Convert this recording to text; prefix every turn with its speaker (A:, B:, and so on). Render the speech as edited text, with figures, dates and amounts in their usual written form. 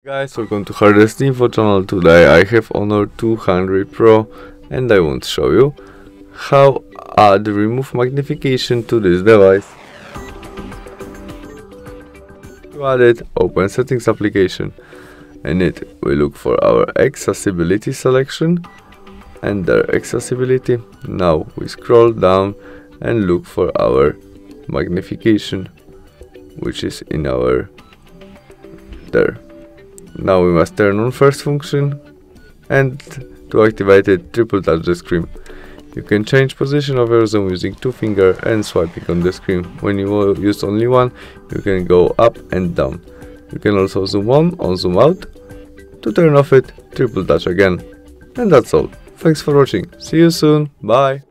A: Guys, welcome to HardReset.Info channel. Today I have Honor 200 Pro and I want to show you how to remove magnification to this device. To add it, open Settings application. In it we look for our accessibility selection, enter accessibility. Now we scroll down and look for our magnification, which is in our there. Now we must turn on first function, and to activate it, triple touch the screen. You can change position of your zoom using two fingers and swiping on the screen. When you will use only one, you can go up and down. You can also zoom on or zoom out. To turn off it, triple touch again. And that's all. Thanks for watching. See you soon. Bye.